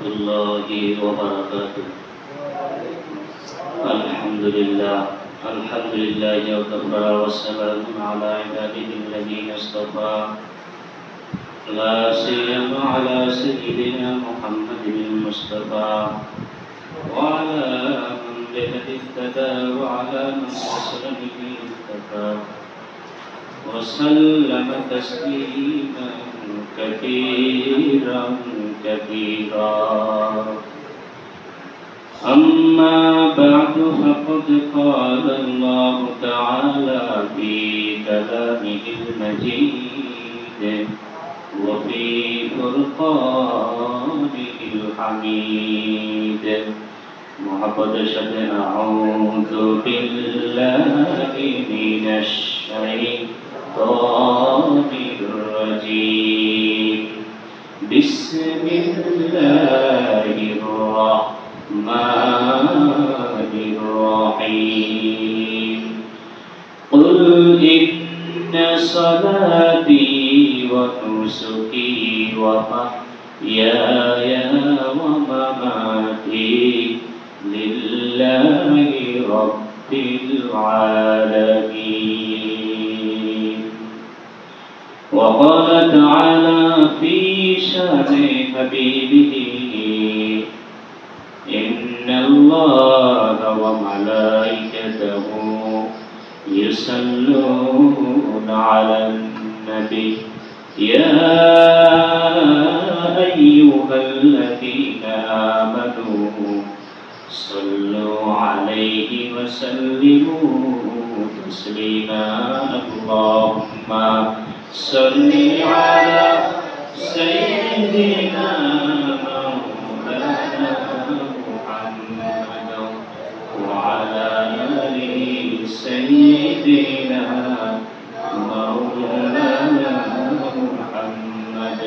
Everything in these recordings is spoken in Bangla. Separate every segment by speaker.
Speaker 1: الله وبركاته. الحمد لله وكفى والسلام على عباده الذين اصطفى لا سيما على سيدنا محمد المصطفى وعلى من به اهتدى وعلى من وصل به اكتفى وسلم تسليما كثيرا أما بعد فقد قال الله تعالى في كلامه المجيد وفي فرقانه الحميد محمد شبه أعوذ بالله من الشيطان الرجيم بسم الله الرحمن الرحيم قل إن صلاتي ونسكي ومحياي ومماتي لله رب العالمين. وقال تعالى في شأن حبيبه إن الله وملائكته يصلون على النبي يا أيها الذين آمنوا صلوا عليه وسلموا تسليما. اللهم صل على سيدنا مولانا محمد وعلى آل سيدنا مولانا محمد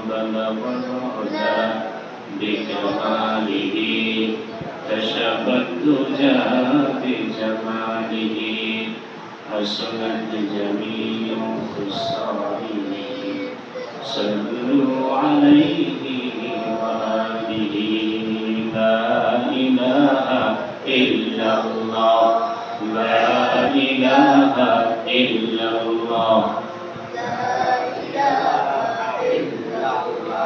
Speaker 1: بلغ الهدى بكماله كشف الدجى بجماله حسنت جميع خصاله صلوا عليه وآله. لا إله إلا الله لا إله إلا الله لا إله إلا الله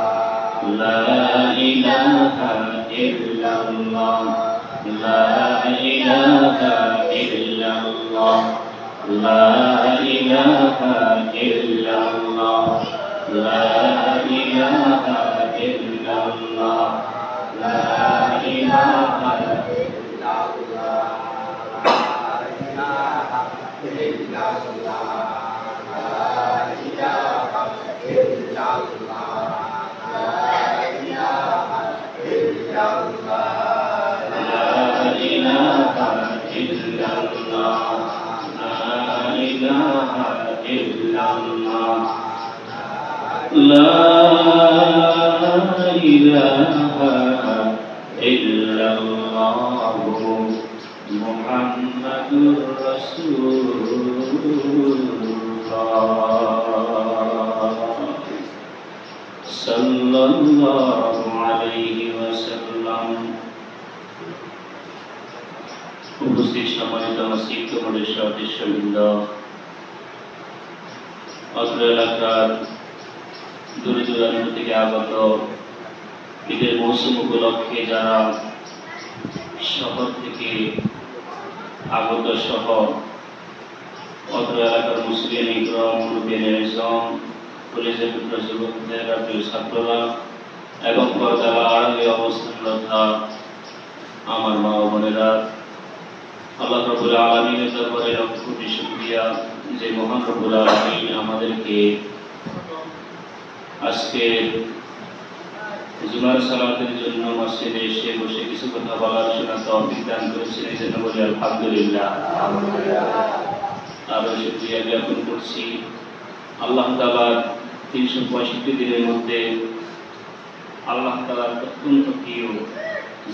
Speaker 1: لا إله إلا الله لا إله إلا الله لا إله إلا الله لا إله إلا الله لا إله إلا الله محمد رسول الله صلى الله عليه وسلم. উপস্থিত সম্মানিত মসজিদ কমিটির সদস্যবৃন্দ, অত্র এলাকার দূর দূরান্ত থেকে আগত ঈদের মৌসুম উপলক্ষে যারা শহর থেকে আগত সহ অত্র এলাকার মুসলিম ইকরাম মুরব্বিয়ান ইসলাম কলেজের যুবকদের প্রিয় ছাত্ররা এবং পর্দার আড়ালে অবস্থানরত আমার মা ও বোনেরা, আল্লাহ রাব্বুল আলামিনের দরবারে লাখ কোটি শুকরিয়া যে মহান রব্বুল আলামিন আমাদেরকে আজকে জুমার সালাতের জন্য মসজিদে এসে বসে কিছু কথা বলার শোনার তৌফিক দান করেছেন, এই জন্য বলি আলহামদুলিল্লাহ। আরো শুকরিয়া জ্ঞাপন করছি আল্লাহ তাআলার 365 দিনের মধ্যে আল্লাহ তাআলার অত্যন্ত প্রিয়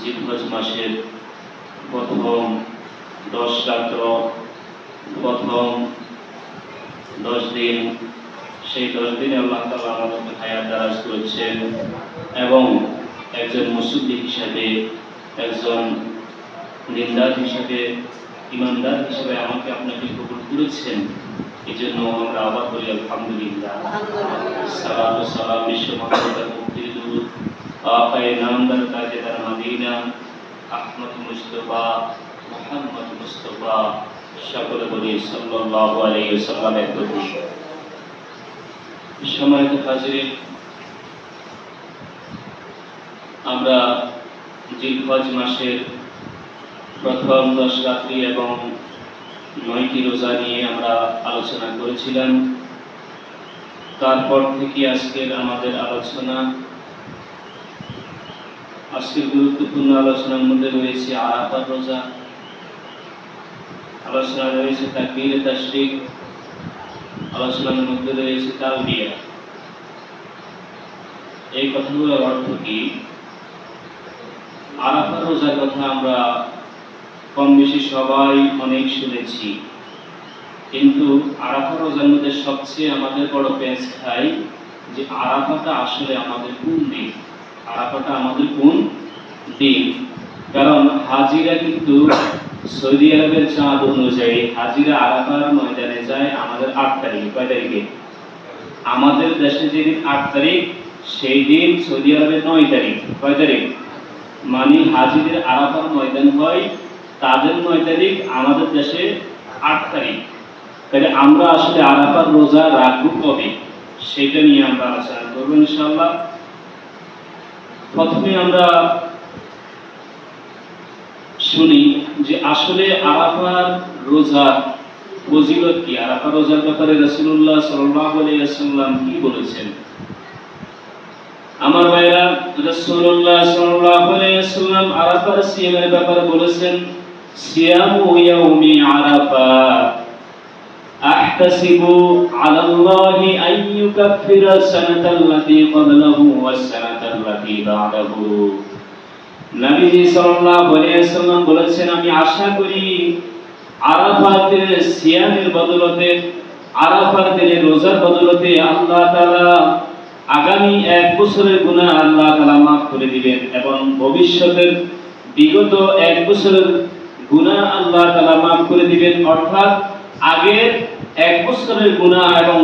Speaker 1: জিলহজ মাসের প্রথম 10 রাত্র প্রথম 10 দিন, সেই 10 দিনে আল্লাহ তাআলা আমাদেরকে হায়াত দারাজ করেছেন এবং একজন মুসল্লি হিসাবে, একজন দিনদার হিসাবে, ইমানদার হিসাবে আমাকে আপনাকে কবুল করেছেন। এই জন্য আমরা আবার বলি আলহামদুলিল্লাহ। সালাত ও সালাম বিশ্ব মানবতার মুক্তির দূত আকায়ে নামদার তাজেদার মদিনা আহমদ মুস্তাফা মুহাম্মদ মুস্তাফা সকলে বলি সাল্লাল্লাহু আলাইহি ওয়াসাল্লামের প্রতি। সম্মানিত হাজিরিন, আমরা জিলহজ মাসের প্রথম 10 রাত্রি এবং 9টি রোজা নিয়ে আমরা আলোচনা করেছিলাম। তারপর থেকে আজকের আমাদের আলোচনা, আজকের গুরুত্বপূর্ণ আলোচনার মধ্যে রয়েছে আরাফার রোজা, আলোচনা রয়েছে তাকবীরে তাশরিক, আলোচনার মধ্যে রয়েছে তালবিয়া। এই কথাগুলোর অর্থ কি? আরাফার রোজার কথা আমরা কম বেশি সবাই অনেক শুনেছি, কিন্তু আরাফা রোজার মধ্যে সবচেয়ে আমাদের বড় পেঁচ খাই যে আরাফাটা আসলে আমাদের কোন দিন, আরাফাটা আমাদের কোন দিন। কারণ হাজিরা কিন্তু সৌদি আরবের চাঁদ অনুযায়ী হাজিরা আরাফার ময়দানে যায় আমাদের 8 তারিখে। কয় তারিখে? আমাদের দেশে যেদিন 8 তারিখ, সেই দিন সৌদি আরবের 9 তারিখ। কয় তারিখ? মানে হাজিদের আরাফার ময়দান হয় তাদের 9 তারিখ, আমাদের দেশে 8 তারিখ। তাহলে আমরা আসলে আরাফার রোজা রাখবো কবে, সেটা নিয়ে আমরা আলোচনা করবো ইনশাআল্লাহ। প্রথমে আমরা শুনি যে আসলে আরাফার রোজার ফজিলত কি, আরাফার রোজার ব্যাপারে রাসূলুল্লাহ সাল্লাল্লাহু আলাইহি ওয়াসাল্লাম কি বলেছেন। আমার ভাইরা, রাসূলুল্লাহ সাল্লাল্লাহু আলাইহি ওয়াসাল্লাম আরাফার সিয়ামের ব্যাপারে বলেছেন, সিয়ামু ইয়াউমি আরাফা আহতাসিবু আলাল্লাহি আন ইউকাফিরা সানাতাল্লাতী ক্বাবলাহু ওয়াস সানাতাল্লাতী বা'দাহু। নবীজি সাল্লাল্লাহু আলাইহি ওয়াসাল্লাম বলেছেন, আমি আশা করি আরাফাতের সিয়ামের বদলতে, আরাফার দিনের রোজার বদলতে আল্লাহ তাআলা আগামী 1 বছরের গুনাহ আল্লাহ তাআলা মাফ করে দিবেন এবং ভবিষ্যতের বিগত 1 বছরের গুনাহ আল্লাহ তাআলা মাফ করে দিবেন। অর্থাৎ আগের 1 বছরের গুনাহ এবং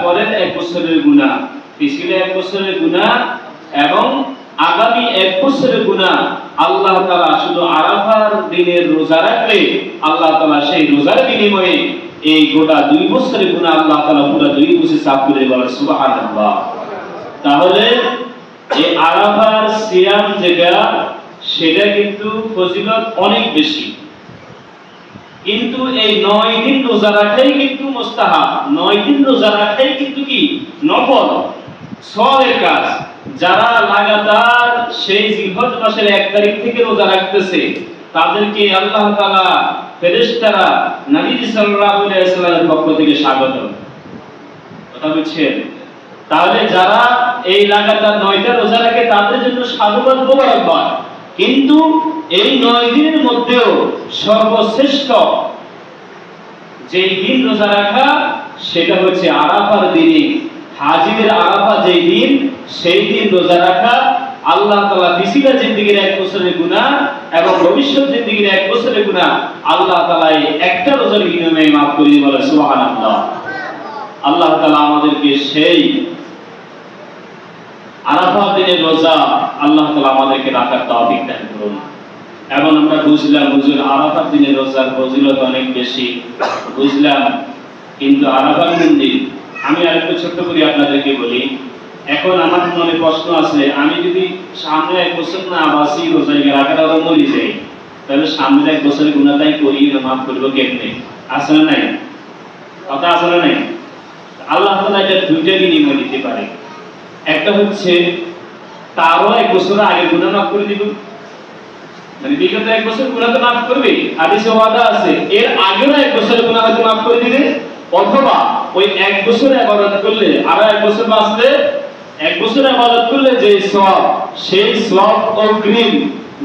Speaker 1: পরের 1 বছরের গুনাহ, পিছনের 1 বছরের গুনাহ এবং আগামী 1 বছরের গুনাহ আল্লাহ তাআলা শুধু আরাফার দিনের রোজা রাখলে আল্লাহ তাআলা সেই রোজার বিনিময়ে এই গোটা 2 বছরের গুনাহ আল্লাহ তাআলা পুরো 2 বছর সাফ করে বলে সুবহানাল্লাহ। তাহলে এই আরাফার সিয়াম যেটা, সেটা কিন্তু ফজিলত অনেক বেশি, কিন্তু এই 9 দিন রোজা রাখাই কিন্তু মুস্তাহাব, 9 দিন রোজা রাখাই কিন্তু কি নফল সওয়াবের কাজ। যারা লাগাতার সেই জিলহজ মাসের 1 তারিখ থেকে রোজা রাখতেছে তাদেরকে আল্লাহ তাআলা ফেরেশতারা নবী সাল্লাল্লাহু আলাইহি ওয়াসাল্লামের পক্ষ থেকে স্বাগত। কথা বুঝছেন? তাহলে যারা এই লাগাতার 9টা রোজা রাখে তাদের জন্য সাধুবাদ মোবারকবাদ। কিন্তু এই 9 দিনের মধ্যেও সর্বশ্রেষ্ঠ যেই দিন রোজা রাখা সেটা হচ্ছে আরাফার দিনে। হাজিদের আরাফা যেই দিন, সেই দিন রোজা রাখা আল্লাহ তাআলা পিছলা জিন্দেগির 1 বছরের গুনাহ এবং ভবিষ্যৎ জিন্দেগির 1 বছরের গুনাহ আল্লাহ তাআলা এই একটা রোজার বিনিময়ে মাফ করে দিবেন। বলে সুবহানাল্লাহ। আল্লাহ তাআলা আমাদেরকে সেই আরাফার দিনের রোজা আল্লাহ তাআলা আমাদেরকে রাখার তৌফিক দান করুন। এবং আমরা বুঝলাম হুজুর আরাফার দিনের রোজার ফজিলত অনেক বেশি, বুঝলাম, কিন্তু আরাফার দিন আমি আরেকটু ছোট্ট করে আপনাদেরকে বলি। এখন আমার মনে প্রশ্ন আছে, আমি যদি সামনে 1 বছর না বাসি রোজায় রাখার আগে মরে যাই, তাহলে সামনে 1 বছরের গুনাহটাই করি না, মাফ করব কেমনে? আছে না নাই? কথা আছে না নাই? আল্লাহ তাআলা এটা 2টা বিনিময় দিতে পারে। একটা হচ্ছে তারও 1 বছর আগে গুনাহ মাফ করে দিব, মানে বিগত 1 বছর গুনাহ তো মাফ করবে, হাদিসে ওয়াদা আছে, এর আগেও 1 বছরের গুনাহ হয়তো মাফ করে দিবে। অথবা ওই 1 বছর ইবাদত করলে আর 1 বছর বাঁচলে, 1 বছর ইবাদত করলে যে সওয়াব, সেই সওয়াব অগ্রিম,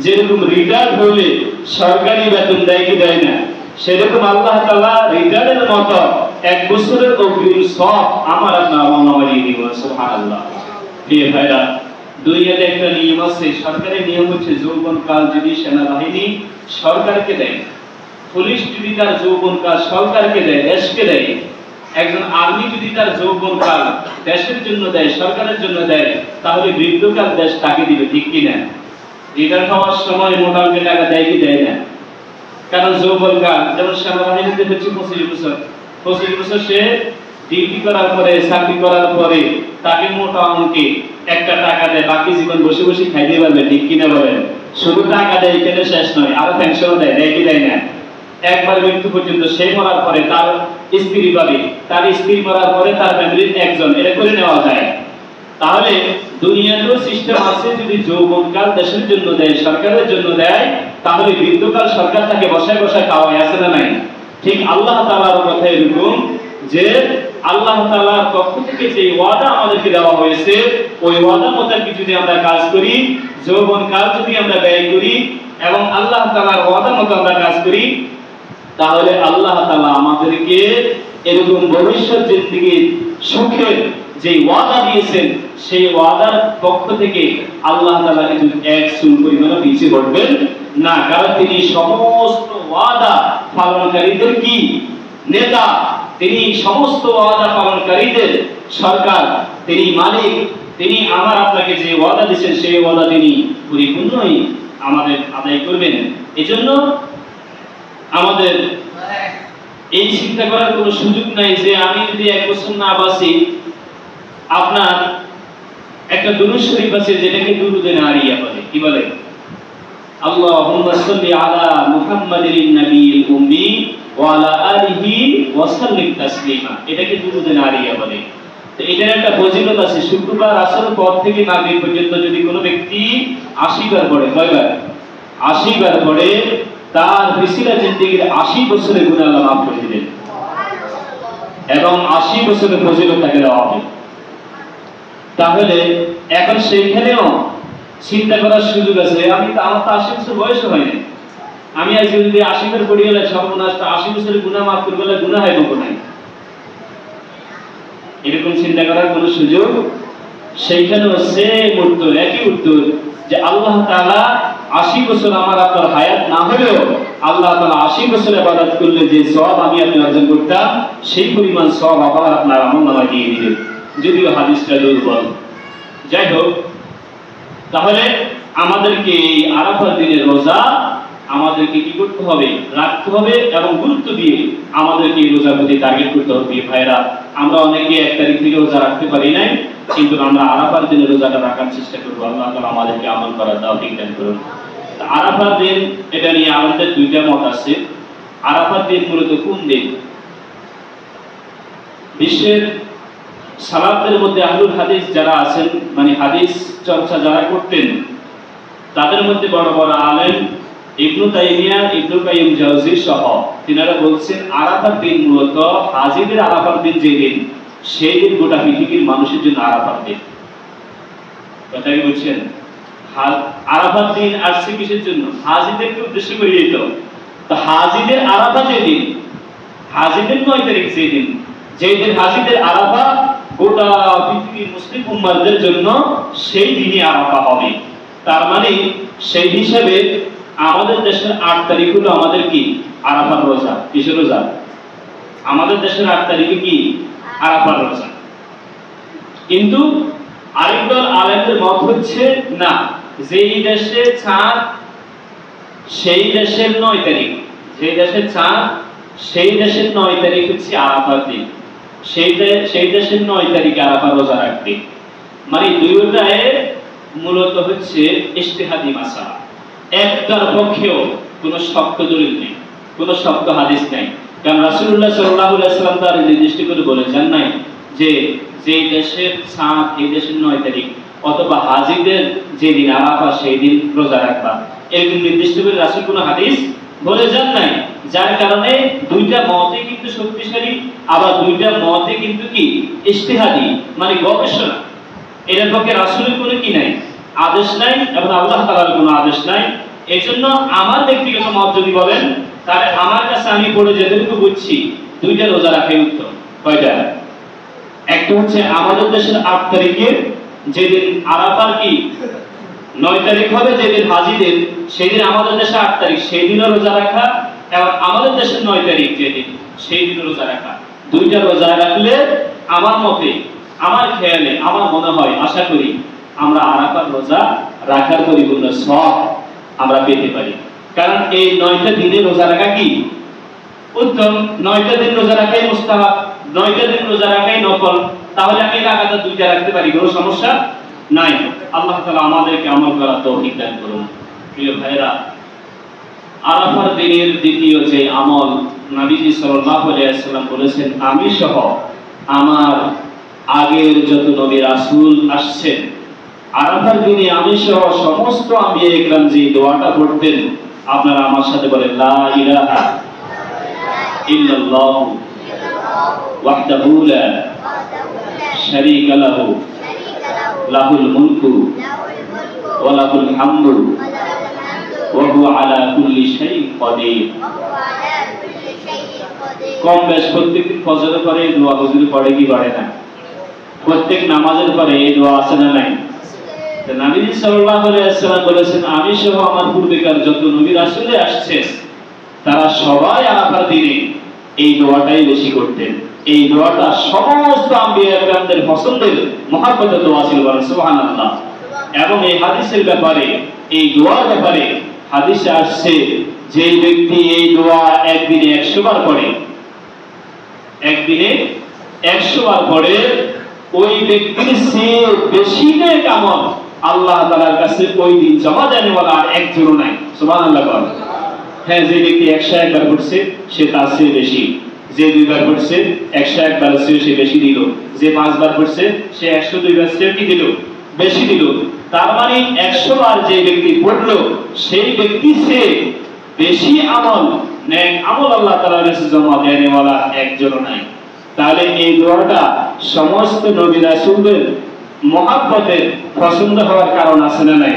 Speaker 1: যেরকম রিটায়ার হলে সরকারি বেতন দেয় কি দেয় না, সেরকম আল্লাহ তাআলা রিটায়ারের মতো 1 বছরের অগ্রিম সওয়াব আমার আপনার আমল নামায় দিয়ে দিবেন। সুবহানাল্লাহ। প্রিয় ভাইরা, দুনিয়াতে একটা নিয়ম আছে, সরকারের নিয়ম হচ্ছে যৌবনকাল যদি সেনাবাহিনী সরকারকে দেয়, পুলিশ যদি তার যৌবনকাল সরকারকে দেয়, দেশকে দেয়, একজন আর্মি যদি তার যৌবনকাল দেশের জন্য দেয়, সরকারের জন্য দেয়, তাহলে বৃদ্ধকাল দেশ তাকে দিবে, ঠিক কিনা? রিটায়ার হওয়ার সময় মোটামুটি টাকা দেয় কি দেয় না? কারণ যৌবনকাল, যেমন সেনাবাহিনীতে হচ্ছে 25 বছর, 25 বছর সে ডিউটি করার পরে, চাকরি করার পরে তাকে মোটা অঙ্কে একটা টাকা দেয়, বাকি জীবন বসে বসে খাইতে পারবে, ঠিক কিনা বলেন? শুধু টাকা দেয় কেটে শেষ নয়, আরো পেনশনও দেয়, দেয় কি দেয় না? একবার মৃত্যু পর্যন্ত সে মরার পরে তার স্ত্রী পাবে, তার স্ত্রী মরার পরে তার ফ্যামিলির একজন, এটা করে নেওয়া যায়। তাহলে দুনিয়াতেও সিস্টেম আছে, যদি যৌবনকাল দেশের জন্য দেয়, সরকারের জন্য দেয়, তাহলে বৃদ্ধকাল সরকার তাকে বসায় বসায় খাওয়ায়, আছে না নাই? ঠিক আল্লাহ তাআলার কথা এরকম যে আল্লাহ তাআলার পক্ষ থেকে যে ওয়াদা আমাদেরকে দেওয়া হয়েছে, ওই ওয়াদা মোতাবেক যদি আমরা কাজ করি, যৌবনকাল যদি আমরা ব্যয় করি এবং আল্লাহ তাআলার ওয়াদা মতো আমরা কাজ করি, তাহলে আল্লাহ তাআলা আমাদেরকে এরকম ভবিষ্যৎ জিন্দেগির সুখের যে ওয়াদা দিয়েছেন, সেই ওয়াদার পক্ষ থেকে আল্লাহ তাআলা কিন্তু এক চুল পরিমাণও পিছিয়ে পড়বেন না, কারণ তিনি সমস্ত ওয়াদা পালনকারীদের কি নেতা, তিনি সমস্ত ওয়াদা পালনকারীদের সরকার, তিনি মালিক, তিনি আমার আপনাকে যে ওয়াদা দিয়েছেন সেই ওয়াদা তিনি পরিপূর্ণই আমাদের আদায় করবেন। এজন্য আমাদের এই চিন্তা করার কোনো সুযোগ নাই যে আমি যদি 1 বছর না বাঁচি, আপনার একটা দুরূদ শরীফ আছে যেটাকে দুরুদে নারিয়া বলে, কি বলে? আল্লাহুম্মা সাল্লি আলা মুহাম্মাদিন নাবিয়িল উম্মি ওয়া আলা আলিহি ওয়া সাল্লিম তাসলিমা, এটাকে দুরুদে নারিয়া বলে। তো এটার একটা ফজিলত আছে, শুক্রবার আসরের পর থেকে মাগরিব পর্যন্ত যদি কোনো ব্যক্তি 80 বার পড়ে, কয়বার? 80 বার পড়ে, তার বিসিলা জিন্দেগীর 80 বছরের গুনাহ আল্লাহ মাফ করে দিবেন এবং 80 বছরের ফজিলত তাকে দেওয়া হবে। তাহলে এখন সেইখানেও চিন্তা করার সুযোগ আছে, আমি তো আমার তো 80 বছর বয়স হয়নি, আমি আজকে যদি 80 বার পড়ে গেলে সর্বনাশ, 80 বছরের গুনাহ মাফ করে গেলে গুনাহ হয় কোথায়? এরকম চিন্তা করার কোনো সুযোগ সেইখানেও সেম উত্তর, একই উত্তর যে আল্লাহ তাআলা 80 বছর আমার আপনার হায়াত না হলেও আল্লাহ তাআলা 80 বছর ইবাদত করলে যে সওয়াব আমি আপনি অর্জন করতাম, সেই পরিমাণ সওয়াব আবার আপনার আমলনামায় দিয়ে দিবেন, যদিও হাদিসটা দুর্বল। যাই হোক, তাহলে আমাদেরকে এই আরাফার দিনের রোজা আমাদেরকে কি করতে হবে? রাখতে হবে এবং গুরুত্ব দিয়ে আমাদেরকে এই রোজার প্রতি টার্গেট করতে হবে। ভাইরা, আমরা অনেকে 1 তারিখ থেকে রোজা রাখতে পারি নাই, কিন্তু আমরা আরাফার দিনে রোজাটা রাখার চেষ্টা করব। আল্লাহ তাআলা আমাদেরকে আমল করার তৌফিক দান করুন। আরাফার দিন, এটা নিয়ে আমাদের দুইটা মত আছে। আরাফার দিন মূলত কোন দিন? বিশ্বের সালাফদের মধ্যে আহলুল হাদিস যারা আছেন, মানে হাদিস চর্চা যারা করতেন, তাদের মধ্যে বড় বড় আলেম ইবনে তাইমিয়া, ইবনে কাইয়িম জাওযী সহ তিনারা বলছেন আরাফার দিন মূলত হাজীদের আরাফার দিন যে দিন, সেই দিন গোটা পৃথিবীর মানুষের জন্য আরাফার দিন। কথা কি বুঝছেন? আরাফার দিন আসছে কিসের জন্য? হাজীদেরকে উদ্দেশ্য করে। তো হাজীদের আরাফা যে দিন, হাজীদের 9 তারিখ যে দিন, যেই দিন হাজীদের আরাফা, গোটা পৃথিবীর মুসলিম উম্মাহদের জন্য সেই দিনই আরাফা হবে। তার মানে সেই হিসাবে আমাদের দেশের 8 তারিখ হলো আমাদের কি আরাফার রোজা। কিসের রোজা? আমাদের দেশের 8 তারিখে কি আরাফার রোজা। কিন্তু আরেকদল আলেমদের মত হচ্ছে না, যেই দেশে চাঁদ সেই দেশের 9 তারিখ, যেই দেশে চাঁদ সেই দেশের 9 তারিখ হচ্ছে আরাফার দিন, সেই দেশের 9 তারিখে আরাফা রোজা রাখবে। মানে দুইটায় মূলত হচ্ছে ইজতিহাদি মাসালা। একটার পক্ষেও কোনো শক্ত দলিল নেই, কোনো শক্ত হাদিস নাই। কারণ রাসূলুল্লাহ সাল্লাল্লাহু আলাইহি ওয়াসাল্লাম তার নির্দিষ্ট করে বলেছেন নাই যে যেই দেশের চাঁদ এই দেশের 9 তারিখ, অথবা হাজীদের যেদিন আরাফা সেই দিন রোজা রাখবা, এরকম নির্দিষ্ট করে রাসূল কোনো হাদিস বলে যান নাই। যার কারণে দুইটা মতে কিন্তু শক্তিশালী, আবার দুইটা মতে কিন্তু কি ইজতিহাদি, মানে গবেষণা। এর পক্ষে রাসূলের কোনো কি নাই, আদেশ নাই, এবং আল্লাহ তাআলার কোনো আদেশ নাই। এজন্য আমার ব্যক্তিগত মত যদি বলেন, তাহলে আমার কাছে আমি পড়ে যেটুকু বুঝছি, দুইটা রোজা রাখাই উত্তম। কয়টা? একটা হচ্ছে আমাদের দেশের 8 তারিখে, যেদিন আরাফার কি 9 তারিখ হবে, যেদিন হাজিদের, সেদিন আমাদের দেশে 8 তারিখ, সেই দিনও রোজা রাখা, এবং আমাদের দেশে 9 তারিখ যেদিন, সেই দিনও রোজা রাখা। দুইটা রোজা রাখলে আমার মতে, আমার খেয়ালে, আমার মনে হয়, আশা করি আমরা আরাফার রোজা রাখার পরিপূর্ণ সওয়াব আমরা পেতে পারি। কারণ এই 9টা দিনে রোজা রাখা কি উত্তম। 9টা দিন রোজা রাখাই মুস্তাহাব, 9টা দিন রোজা রাখাই নফল। তাহলে আমি লাগাতার 2টা রাখতে পারি, কোনো সমস্যা নাই। আল্লাহ তাআলা আমাদেরকে আমল করার তৌফিক দান করুন। প্রিয় ভাইরা, আরাফার দিনের দ্বিতীয় যে আমল, নবীজি সাল্লাল্লাহু আলাইহি ওয়াসাল্লাম বলেছেন, আমি সহ আমার আগের যত নবী রাসূল আসছেন, আরাফার দিনে আমি সহ সমস্ত আম্বিয়া ইকরাম যে দোয়াটা পড়তেন, আপনারা আমার সাথে বলেন, লা ইলাহা ইল্লাল্লাহু ওয়াহদাহু লা শারীকা লাহু লাহুল মুলকু ওয়া লাহুল হামদু ওয়া হুয়া আলা কুল্লি শাইইন কাদির। কম বেশ প্রত্যেকদিন ফজরের পরে এই দোয়া হুজুর পড়ে কি পড়ে না? প্রত্যেক নামাজের পরে এই দোয়া আছে না নাই? নবী সাল্লাল্লাহু আলাইহি ওয়াসাল্লাম বলেছেন, আমি সহ আমার পূর্বেকার যত নবী রাসূল আসছেন, তারা সবাই আরাফার দিনে এই দোয়াটাই বেশি করতেন। এই দোয়াটা সমস্ত আম্বিয়া ইকরামদের পছন্দের মহব্বতের দোয়া ছিল, বলেন সুবহানাল্লাহ। এবং এই হাদিসের ব্যাপারে, এই দোয়ার ব্যাপারে হাদিসে আসছে, যে ব্যক্তি এই দোয়া একদিনে 100 বার পড়ে, একদিনে 100 বার পড়ে, ওই ব্যক্তির চেয়ে বেশি নেক আমল আল্লাহ তাআলার কাছে ওই দিন জমা দেওয়ালা আর একজনও নাই। সুবহানাল্লাহ বলেন। হ্যাঁ, যে ব্যক্তি 101 বার পড়ছে সে তার চেয়ে বেশি, যে 2 বার পড়ছে 101 বার চেয়ে সে বেশি দিল, যে 5 বার পড়ছে সে 102 বার চেয়ে কি দিল? বেশি দিল। তার মানে 100 বার যে ব্যক্তি পড়লো, সেই ব্যক্তি চেয়ে বেশি আমল, নেক আমল আল্লাহ তাআলার কাছে জমা দেওয়ালা একজনও নাই। তাহলে এই দোয়াটা সমস্ত নবী রাসূলদের মহব্বতের পছন্দ হওয়ার কারণ আছে না নাই?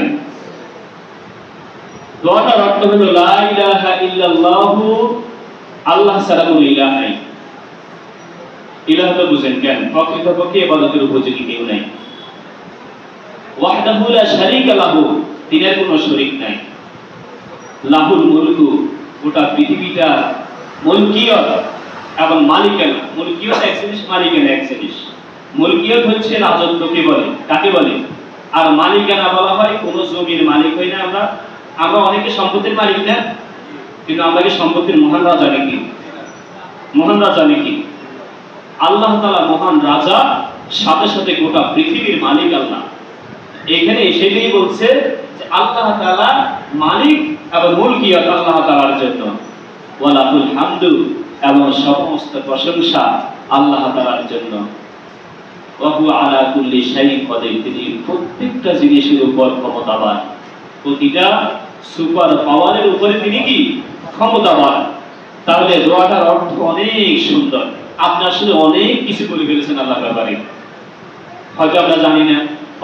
Speaker 1: দোয়াটার অর্থ হলো লা ইলাহা ইল্লাল্লাহু, আল্লাহ ছাড়া কোনো ইলাহ নাই। ইলাহ তো বুঝেন কেন? প্রকৃতপক্ষে ইবাদতের উপযোগী কেউ নাই। ওয়াহদাহু লা শারীকা লাহু, তিনের কোনো শরীক নাই। লাহুল মুলকু, গোটা পৃথিবীটা মুলকিয়ত এবং মালিকানা। মুলকিয়ত এক জিনিস, মালিকানা এক জিনিস। মুলকিয়ত হচ্ছে রাজত্বকে বলে, কাকে বলে? আর মালিকানা বলা হয় কোনো জমির মালিক হই না আমরা। আমরা অনেকে সম্পত্তির মালিক না, কিন্তু আমরা কি সম্পত্তির মহান রাজা নাকি? মহান রাজা নাকি? আল্লাহ তাআলা মহান রাজা, সাথে সাথে গোটা পৃথিবীর মালিক আল্লাহ। এখানে সেটাই বলছে যে আল্লাহ তাআলা মালিক এবং মুলকিয়ত আল্লাহ তাআলার জন্য। ওয়া লাহুল হামদু, এবং সমস্ত প্রশংসা আল্লাহ তাআলার জন্য। ওয়া হুয়া আলা কুল্লি শাইইন কাদির, তিনি প্রত্যেকটা জিনিসের উপর ক্ষমতাবান। প্রতিটা সুপার পাওয়ারের উপরে তিনি কি ক্ষমতাবান। তাহলে দোয়াটার অর্থ অনেক সুন্দর। আপনি আসলে অনেক কিছু করে ফেলেছেন আল্লাহর ব্যাপারে, হয়তো আমরা জানি না,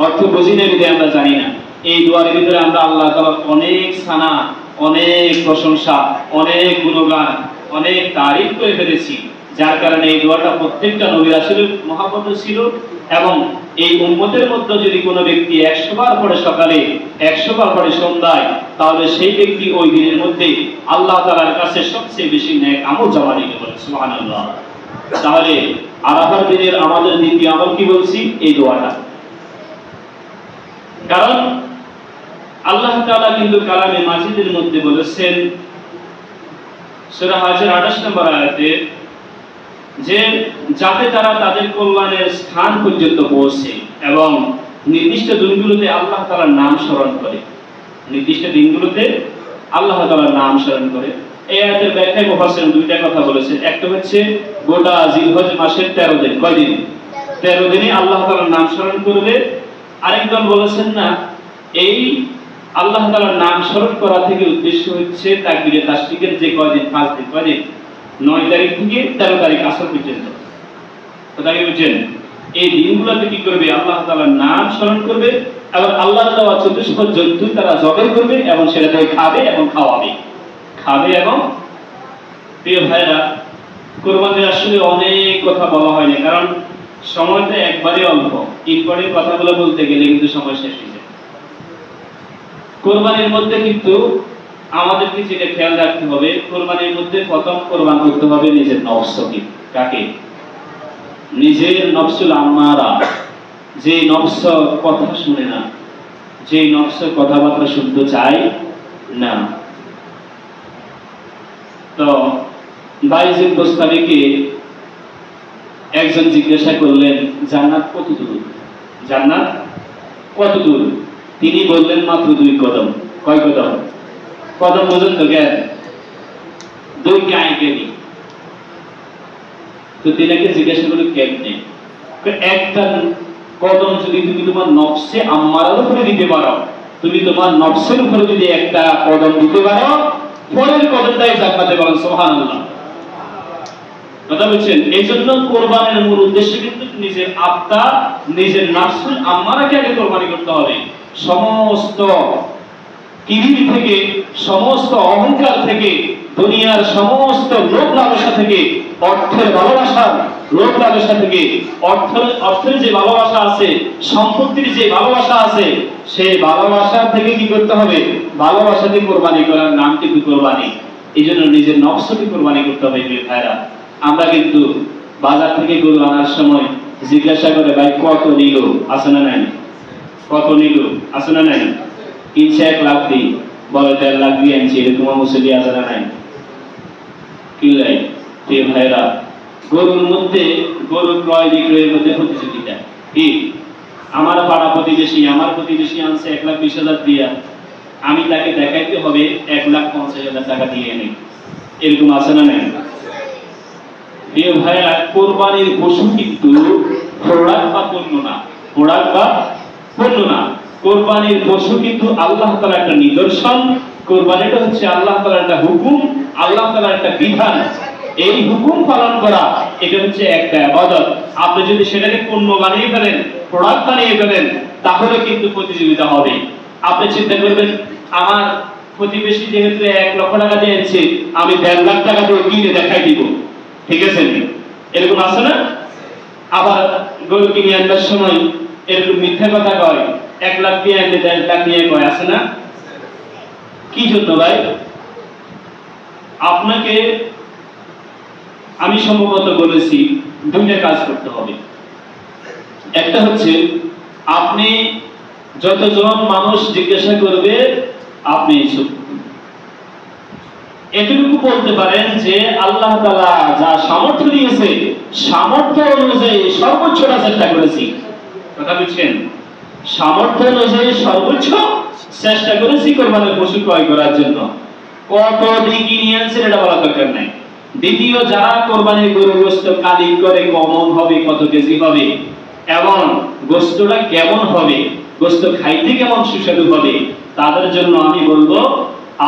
Speaker 1: অর্থ বুঝি না বিধায় আমরা জানি না। এই দোয়ার ভিতরে আমরা আল্লাহ তাআলার অনেক সানা, অনেক প্রশংসা, অনেক গুণগান, অনেক তারিফ করে ফেলেছি, যার কারণে এই দোয়াটা প্রত্যেকটা নবী রাসূলের মহব্বত ছিল। এবং এই উম্মতের মধ্যে যদি কোনো ব্যক্তি 100 বার পড়ে সকালে, 100 বার পড়ে সন্ধ্যায়, তাহলে সেই ব্যক্তি ওই দিনের মধ্যে আল্লাহ তাআলার কাছে সবচেয়ে বেশি নেক আমল জমা দিতে পারে। সুবহানাল্লাহ। তাহলে আরাফার দিনের আমাদের দ্বিতীয় আমল কি বলছি? এই দোয়াটা। কারণ আল্লাহ তাআলা কিন্তু কালামে মাজিদের মধ্যে বলেছেন, সূরা হজের 28 নম্বর আয়াতে, যে যাতে তারা তাদের কল্যাণের স্থান পর্যন্ত পৌঁছে এবং নির্দিষ্ট দিনগুলোতে আল্লাহ তাআলার নাম স্মরণ করে। নির্দিষ্ট দিনগুলোতে আল্লাহ তাআলার নাম স্মরণ করে। এই আয়াতের ব্যাখ্যায় মুফাসসির দুইটা কথা বলেছেন। একটা হচ্ছে গোটা জিলহজ মাসের 13 দিন, কয় দিন? 13 দিনে আল্লাহ তাআলার নাম স্মরণ করবে। আরেকজন বলেছেন না, এই আল্লাহ তাআলার নাম স্মরণ করা থেকে উদ্দেশ্য হচ্ছে তাকবীরে তাশরিকের যে কয়দিন, 5 দিন, কয়দিন? 9 তারিখ থেকে 13 তারিখ আসর পর্যন্ত। কথা কি বুঝছেন? এই দিনগুলোতে কি করবে? আল্লাহ তাআলার নাম স্মরণ করবে এবং আল্লাহর দেওয়া চতুষ্পদ জন্তু তারা জবাই করবে এবং সেটা থেকে খাবে এবং খাওয়াবে। খাবে এবং প্রিয় ভাইরা, কুরবানির আসলে অনেক কথা বলা হয়নি, কারণ সময়টা একবারে অল্প, এরপরে কথাগুলো বলতে গেলে কিন্তু সময় শেষ হয়ে যায়। কোরবানির মধ্যে কিন্তু আমাদেরকে যেটা খেয়াল রাখতে হবে, কোরবানির মধ্যে প্রথম কোরবান করতে হবে নিজের নফসকে। কাকে? নিজের নফসুল আম্মারা, যে নফস কথা শুনে না, যে নফস কথাবার্তা শুনতে চায় না। তো বাইজিদ গোস্তামিকে একজন জিজ্ঞাসা করলেন, জান্নাত কত দূর? জান্নাত কত দূর? তিনি বললেন মাত্র 2 কদম। কয় কদম? কদম পর্যন্ত জ্ঞান 2 কায়কেনি। তো তিনাকে জিজ্ঞাসা করলেন কেমনে? একটা কদম যদি তুমি তোমার নফসে আম্মারার উপরে দিতে পারো, তুমি তোমার নফসের উপরে যদি একটা কদম দিতে পারো, পরের কদমটাই জান্নাতে। বলেন সুবহানাল্লাহ। কথা বলছেন। এই জন্য কোরবানের মূল উদ্দেশ্য কিন্তু নিজের আত্মা, নিজের নাফসুল আম্মারাকে আগে কোরবানি করতে হবে। সমস্ত কিবির থেকে, সমস্ত অহংকার থেকে, দুনিয়ার সমস্ত লোভ লালসা থেকে, অর্থের ভালোবাসা, লোভ লালসা থেকে, অর্থের যে ভালোবাসা আছে, সম্পত্তির যে ভালোবাসা আছে, সেই ভালোবাসা থেকে কি করতে হবে? ভালোবাসা দিয়ে কোরবানি করার নাম কিন্তু কোরবানি। এই জন্য নিজের নফসকে কোরবানি করতে হবে। ভাইরা, আমরা কিন্তু বাজার থেকে গরু আনার সময় জিজ্ঞাসা করে, ভাই কত নিল? আছে না নাই? কত নিল? আছে না নাই? কিনছে 1 লাখ দিই, বলে 1.5 লাখ দিয়ে আনছি, এরকম মুসলি আছে না নাই? কিনলাই। ভাইরা, গরুর মধ্যে, গরু ক্রয় বিক্রয়ের মধ্যে প্রতিযোগিতা কি? আমার পাড়া প্রতিবেশী, আমার প্রতিবেশী আনছে 1,20,000 দিয়া, আমি তাকে দেখাইতে হবে 1,50,000 টাকা দিয়ে এনে। এরকম আছে না নাই? প্রিয় ভাইরা, কোরবানির পশু কিন্তু প্রোডাক্ট বা পণ্য না। প্রোডাক্ট বা পণ্য না। কোরবানির পশু কিন্তু আল্লাহ তাআলার একটা নিদর্শন। কোরবানিটা হচ্ছে আল্লাহ তাআলার একটা হুকুম, আল্লাহ তাআলার একটা বিধান। এই হুকুম পালন করা, এটা হচ্ছে একটা ইবাদত। আপনি যদি সেটাকে পণ্য বানিয়ে ফেলেন, প্রোডাক্ট বানিয়ে ফেলেন, তাহলে কিন্তু প্রতিযোগিতা হবে। আপনি চিন্তা করবেন, আমার প্রতিবেশী যেহেতু 1 লক্ষ টাকা দিয়েছে, আমি 1.5 লাখ টাকা দিয়ে কিনে দেখাই দিব। ঠিক আছে? এরকম আছে না? আবার গরু কিনে আনবার সময় এরকম মিথ্যা কথা কয়, 1 লাখ দিয়ে আনলে 1.5 লাখ নিয়ে কয়, আছে না? কি জন্য ভাই? আপনাকে আমি সম্ভবত বলেছি 2টা কাজ করতে হবে। একটা হচ্ছে, আপনি যতজন মানুষ জিজ্ঞাসা করবে, আপনি এতটুকু বলতে পারেন যে আল্লাহ তাআলা যা সামর্থ্য দিয়েছে, সামর্থ্য অনুযায়ী সর্বোচ্চটা চেষ্টা করেছি। কথা বুঝছেন? সামর্থ্য অনুযায়ী সর্বোচ্চ চেষ্টা করেছি কোরবানির পশু ক্রয় করার জন্য। কত দিকে নিয়ে আনছেন এটা বলা দরকার নাই। দ্বিতীয়, যারা কোরবানির গরুর গোশত কালি করে কেমন হবে, কত কেজি হবে, এবং গোশতটা কেমন হবে, গোশত খাইতে কেমন সুস্বাদু হবে, তাদের জন্য আমি বলবো,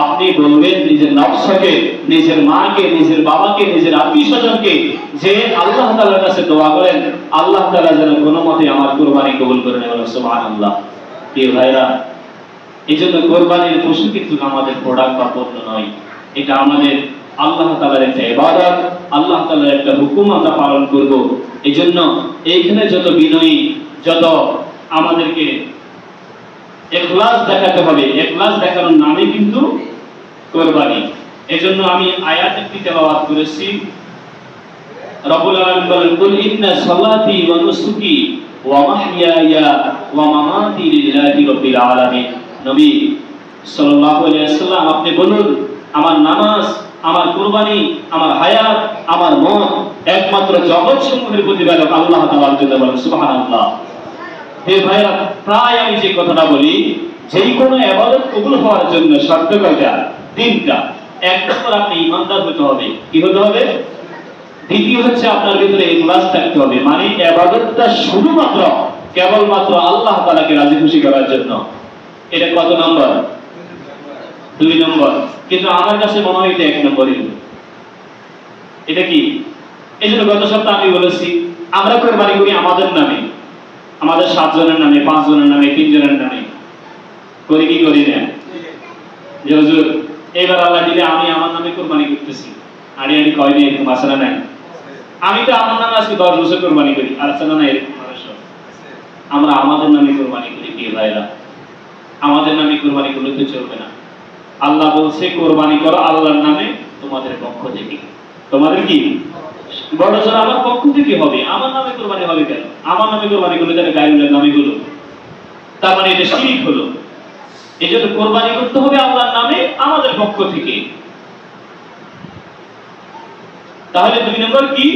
Speaker 1: আপনি বলবেন নিজের নফসকে, নিজের মাকে, নিজের বাবাকে, নিজের আত্মীয়স্বজনকে, যে আল্লাহ তাআলার কাছে দোয়া করেন, আল্লাহ তাআলা যেন কোনো মতে আমার কোরবানি কবুল করে নেন। সুবহানাল্লাহ। প্রিয় ভাইরা, এই জন্য কোরবানির পশু কিন্তু আমাদের প্রোডাক্ট বা পণ্য নয়। এটা আমাদের আল্লাহ তাআলার একটা ইবাদত, আল্লাহ তাআলার একটা হুকুম আমরা পালন করব। এই জন্য এইখানে যত বিনয়ী, যত আমাদেরকে ইখলাস দেখাতে হবে, ইখলাস দেখানোর নামে কিন্তু কোরবানি। এজন্য আমি আয়াত একটি তেলাওয়াত করেছি। রব্বুল আলামিন বলেন, কুল ইন্না সালাতি ওয়া নুসুকি ওয়া মাহইয়ায়া ওয়া মামাতি লিল্লাহি রাব্বিল আলামিন। নবী সাল্লাল্লাহু আলাইহি ওয়াসাল্লাম, আপনি বলুন, আমার নামাজ, আমার কুরবানি, আমার হায়াত, আমার মত একমাত্র জগৎ সমূহের প্রতিপালক আল্লাহ তাআলার জন্য। বলেন সুবহানাল্লাহ। হে ভাইরা, প্রায় আমি যে কথাটা বলি, যেই কোনো ইবাদত কবুল হওয়ার জন্য শর্ত কয়টা? 3টা। এক নম্বর, আপনি ঈমানদার হতে হবে। কি হতে হবে? দ্বিতীয় হচ্ছে, আপনার ভিতরে ইখলাস থাকতে হবে, মানে ইবাদতটা শুধুমাত্র কেবলমাত্র আল্লাহ তাআলাকে রাজি খুশি করার জন্য। এটা কত নম্বর? 2 নম্বর। কিন্তু আমার কাছে মনে হয় এটা 1 নম্বরই। এটা কি? এই জন্য গত সপ্তাহে আমি বলেছি, আমরা কোরবানি করি আমাদের নামে, আমাদের 7 জনের নামে, 5 জনের নামে, 3 জনের নামে। করি কি করি না? যে হুজুর, এবার আল্লাহ দিলে আমি আমার নামে কোরবানি করতেছি, আড়ি আড়ি কয় নেই, এরকম আসলে নাই। আমি তো আমার নামে আজকে 10 বছর কোরবানি করি, আর আছে না এরকম মানুষ? আমরা আমাদের নামে কোরবানি করি কি ভাইরা? আমাদের নামে কোরবানি করলে তো চলবে না। আল্লাহ বলছে কোরবানি করো আল্লাহর নামে তোমাদের পক্ষ থেকে। তোমাদের কি বড় জোর আমার পক্ষ থেকে হবে, আমার নামে কোরবানি হবে কেন? আমার নামে কোরবানি করলে তাহলে গায়রুল্লাহর নামে হলো, তার মানে এটা শিরক হলো। এজন্য কোরবানি করতে হবে আল্লাহর নামে, আমাদের পক্ষ থেকে। তাহলে 2 নম্বর কি?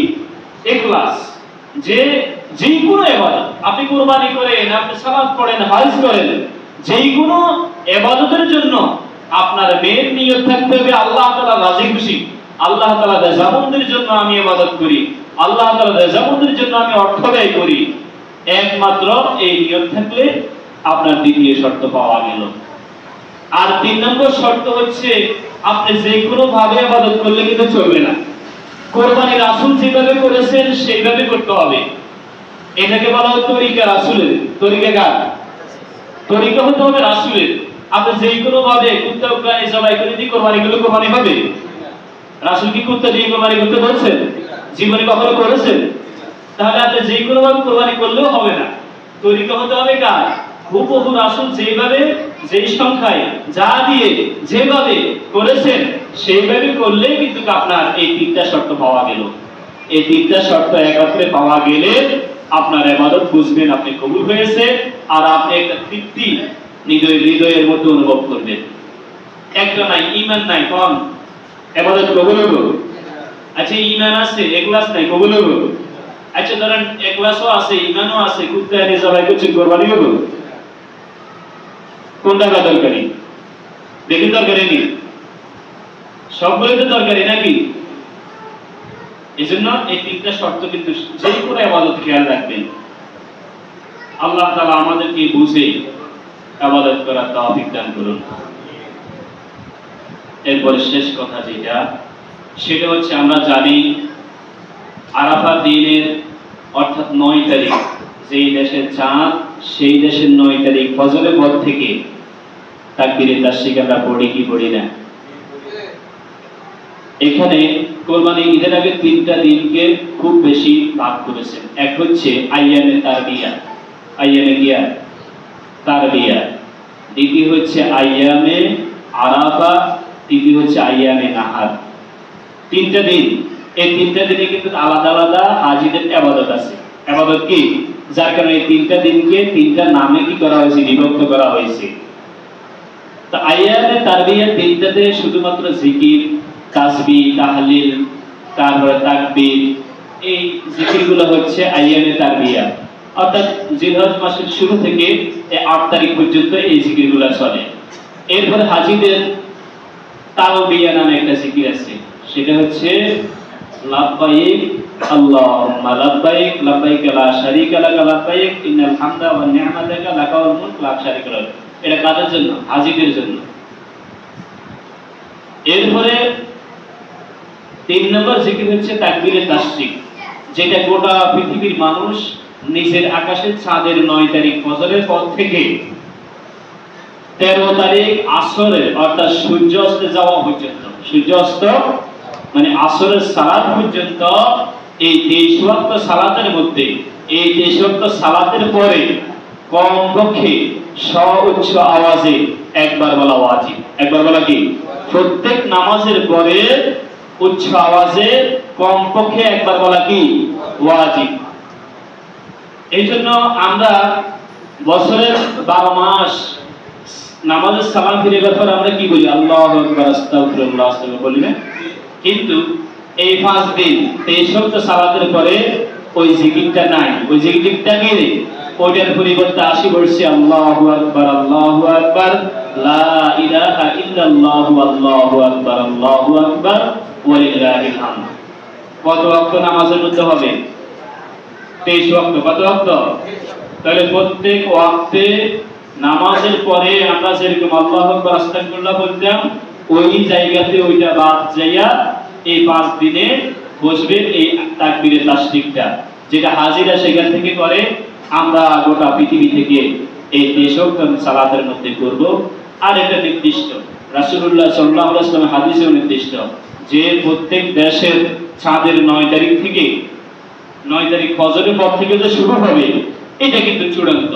Speaker 1: ইখলাস। যে কোনো ইবাদত আপনি কোরবানি করেন, আপনি সালাত পড়েন, হজ করেন, যেই কোনো ইবাদতের জন্য আপনার মেন নিয়ত থাকতে হবে আল্লাহ তাআলা রাজি খুশি। আল্লাহ তাআলা রাজামন্দির জন্য আমি ইবাদত করি, আল্লাহ তাআলা রাজামন্দির জন্য আমি অর্থ ব্যয় করি। একমাত্র এই নিয়ত থাকলে আপনার দ্বিতীয় শর্ত পাওয়া গেল। আর 3 নম্বর শর্ত হচ্ছে আপনি যে কোনো ভাবে ইবাদত করলে কিন্তু চলবে না। কোরবানি রাসূল যেভাবে করেছেন সেইভাবে করতে হবে। এটাকে বলা হয় তরিকা রাসূলের। তরিকা কার? তরিকা হতে হবে রাসূলের। আপনি যে কোনো ভাবে কুত্তা প্রাণী জবাই করে দিয়ে কোরবানি করলে কোরবানি হবে? রাসূল কি কুত্তা দিয়ে কোরবানি করতে বলেছেন? জীবনে কখনো করেছেন? তাহলে আপনি যে কোনো ভাবে কোরবানি করলেও হবে না। তরিকা হতে হবে কার? হুবহু রাসূল যেভাবে যেই সংখ্যায় যা দিয়ে যেভাবে করেছেন সেইভাবে করলেই কিন্তু আপনার এই 3টা শর্ত পাওয়া গেল। এই 3টা শর্ত একত্রে পাওয়া গেলে আপনার ইবাদত বুঝবেন আপনি কবুল হয়েছে, আর আপনি একটা তৃপ্তি হৃদয়ের মধ্যে অনুভব করবেন। একটা নাই, ঈমান নাই, কোন ইবাদত কবুল হবে? আচ্ছা ঈমান আছে, ইখলাস নাই, কবুল হবে? আচ্ছা ধরেন ইখলাসও আছে, ঈমানও আছে, কুত্তা এনে জবাই করছে, কোরবানি হবে? কোনটা দরকারি? দেখেন দরকারি নেই, সবগুলোই তো দরকারি নাকি? এজন্য এই 3টা শর্ত কিন্তু যে কোনো ইবাদত খেয়াল রাখবেন। আল্লাহ তাআলা আমাদেরকে বুঝে ইবাদত করার তৌফিক দান করুন। এরপর শেষ কথা যেটা, সেটা হচ্ছে আমরা জানি আরাফা দিনের অর্থাৎ 9 তারিখ যেই দেশের চাঁদ, সেই দেশের 9 তারিখ ফজরের পর থেকে তাকবীরে তাশরিক আমরা পড়ি কি পড়ি না? এখানে কোরবানি ঈদের আগে 3টা দিনকে খুব বেশি ভাগ করেছেন। এক হচ্ছে আইয়ামে তারবিয়া, আইয়ামে গিয়া তারবিয়া, দ্বিতীয় হচ্ছে আইয়ামে আরাফা, তৃতীয় হচ্ছে আইয়ামে নাহার। 3টা দিন, এই 3টা দিনে কিন্তু আলাদা আলাদা হাজিদের ইবাদত আছে। ইবাদত কি? যার কারণে এই 3টা দিনকে 3টা নামে কি করা হয়েছে? বিভক্ত করা হয়েছে। তো আইয়ামে তারবিয়া 3টাতে শুধুমাত্র জিকির, তাসবিহ, তাহলিল, তারপরে তাকবীর, এই জিকিরগুলো হচ্ছে আইয়ামে তারবিয়া। অর্থাৎ জিলহজ মাসের শুরু থেকে 8 তারিখ পর্যন্ত এই জিকিরগুলো চলে। এরপর হাজীদের তালবিয়া নামে একটা জিকির আছে, সেটা হচ্ছে লাব্বাইক আল্লাহুম্মা লাব্বাইক লাব্বাইক লা শারীকা লাকা লাব্বাইক ইন্নাল হামদা ওয়ান নি'মাতা লাকা ওয়াল মুলক লা শারীকা লাক। এটা কাদের জন্য? হাজীদের জন্য। এরপরে 3 নম্বর জিকির হচ্ছে তাকবীরে তাশরিক, যেটা গোটা পৃথিবীর মানুষ নিচের আকাশের চাঁদের 9 তারিখ ফজরের পর থেকে 13 তারিখ আসরের অর্থাৎ সূর্য অস্ত যাওয়া পর্যন্ত, সূর্য অস্ত মানে আসরের সালাত পর্যন্ত, এই 23 ওয়াক্ত সালাতের মধ্যে, এই 23 ওয়াক্ত সালাতের পরে কমপক্ষে সর্বোচ্চ আওয়াজে একবার বলা ওয়াজিব। একবার বলা কি? প্রত্যেক নামাজের পরে উচ্চ আওয়াজে কমপক্ষে একবার বলা কি? ওয়াজিব। এই জন্য আমরা বছরের 12 মাস নামাজের সালাম ফিরে পর আমরা কি বলি? আল্লাহু আকবার, আস্তাগফিরুল্লাহ, আস্তাগফিরুল্লাহ বলি না? কিন্তু এই 5 দিন 23 ওয়াক্ত সালাতের পরে ওই জিকিরটা নাই। ওই জিকিরটা কি? ওইটার পরিবর্তে 80 বলছি আল্লাহু আকবার, আল্লাহু আকবার, লা ইলাহা ইল্লাল্লাহ, আল্লাহু আকবার, আল্লাহু আকবার, ওয়ালিল্লাহিল হামদ। কত ওয়াক্ত নামাজের মধ্যে হবে? 23 ওয়াক্ত। কত ওয়াক্ত? তাহলে প্রত্যেক ওয়াক্তে নামাজের পরে আমরা যেরকম আল্লাহু আকবার, আস্তাগফিরুল্লাহ বলতাম, ওই জায়গাতে ওইটা বাদ যাইয়া এই 5 দিনে বসবে এই তাকবীরে তাশরিকটা, যেটা হাজিরা সেখান থেকে করে। আমরা গোটা পৃথিবী থেকে এই 23 ওয়াক্ত সালাতের মধ্যে করব। আর এটা নির্দিষ্ট রাসূলুল্লাহ সাল্লাল্লাহু আলাইহি ওয়াসাল্লাম হাদিসেও নির্দিষ্ট যে প্রত্যেক দেশের চাঁদের 9 তারিখ থেকে 9 তারিখ ফজরের পর থেকে যে শুরু হবে এটা কিন্তু চূড়ান্ত,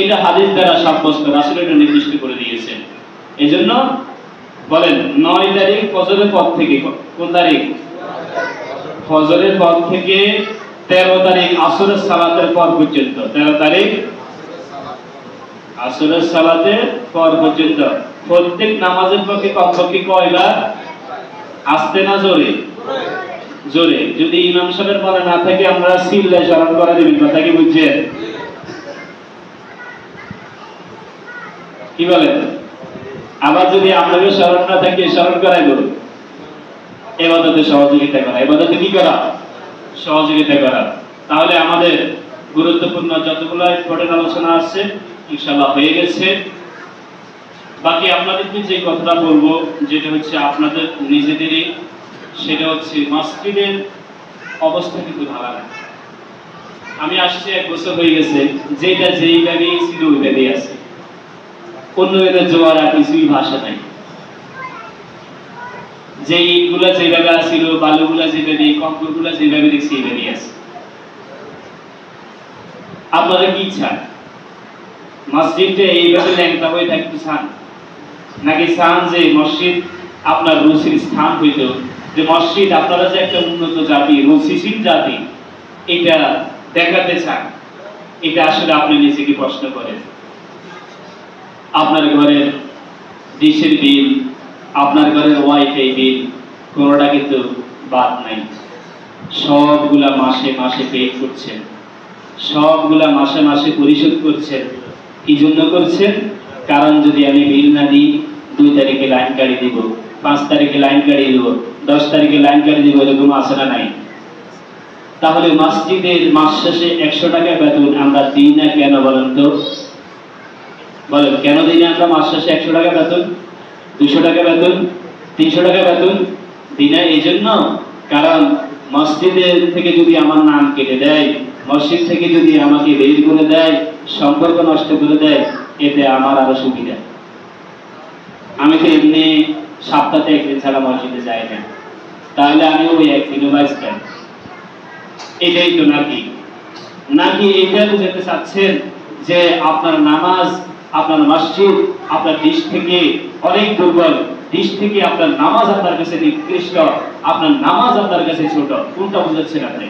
Speaker 1: এটা হাদিস দ্বারা সাব্যস্ত, রাসূল এটা নির্দিষ্ট করে দিয়েছেন। এজন্য বলেন 9 তারিখ ফজরের পর থেকে, কোন তারিখ? ফজরের পর থেকে 13 তারিখ আসরের সালাতের পর পর্যন্ত, 13 তারিখ আসরের সালাতের পর পর্যন্ত প্রত্যেক নামাজের পক্ষে কমপক্ষে কয়বার? আস্তে না জোরে? জোরে। যদি ইমাম সাহেবের মনে না থাকে আমরা সিল্লায় স্মরণ করে দিবেন, কথা কি বুঝছেন? কি বলেন? আবার যদি আপনাকে স্মরণ না থাকে স্মরণ করাই বলুন। ইবাদতে সহযোগিতা করা, ইবাদতে কি করা? সহযোগিতা করা। তাহলে আমাদের গুরুত্বপূর্ণ যতগুলো ইম্পর্টেন্ট আলোচনা আছে ইনশাআল্লাহ হয়ে গেছে। বাকি আপনাদেরকে যে কথাটা বলবো যেটা হচ্ছে আপনাদের নিজেদেরই, সেটা হচ্ছে মসজিদের অবস্থা কিন্তু ভালো না। আমি আসছি 1 বছর হয়ে গেছে, যেটা যেইভাবে ছিল ওইভাবেই আছে, অন্য এদের জোয়ার আর কিছুই ভাষা নাই। যে ইটগুলা যেভাবে আছিল, বালুগুলা যেভাবে, কংক্রিটগুলা যেভাবে দেখছি এইভাবেই আছে। আপনারা কি চান? মসজিদটা এইভাবে ল্যাংটা হয়ে থাকতে চান, নাকি চান যে মসজিদ আপনার রুচির স্থান হইত, যে মসজিদ আপনারা যে একটা উন্নত জাতি, রুচিশীল জাতি, এটা দেখাতে চান? এটা আসলে আপনি নিজেকে প্রশ্ন করেন। আপনার ঘরের ডিশের বিল, আপনার ঘরের ওয়াইফাই বিল, কোনোটা কিন্তু বাদ নাই। সবগুলা মাসে মাসে পে করছেন, সবগুলা মাসে মাসে পরিশোধ করছেন। কি জন্য করছেন? কারণ যদি আমি বিল না দিই 2 তারিখে লাইন কাটি দিব, 5 তারিখে লাইন কাটি দিব, 10 তারিখে লাইন কাটি দিব, এরকম আছে না নাই? তাহলে মসজিদের মাস শেষে 100 টাকা বেতন আমরা দিই না কেন বলেন তো? বলেন কেন দিই না আমরা মাস শেষে 100 টাকা বেতন, 200 টাকা বেতন, 300 টাকা বেতন দিই না? এই জন্য কারণ মসজিদের থেকে যদি আমার নাম কেটে দেয়, মসজিদ থেকে যদি আমাকে বের করে দেয়, সম্পর্ক নষ্ট করে দেয়, এতে আমার আরো সুবিধা। আমি তো এমনি সপ্তাহে 1 দিন ছাড়া মসজিদে যাই না, তাহলে আমি ওই 1 দিনও বাঁচতাম। এটাই তো নাকি? নাকি এটা বুঝাতে চাচ্ছেন যে আপনার নামাজ, আপনার মসজিদ আপনার দেশ থেকে অনেক দুর্বল, দেশ থেকে আপনার নামাজ আপনার কাছে নিকৃষ্ট, আপনার নামাজ আপনার কাছে ছোট? কোনটা বুঝাচ্ছেন আপনি?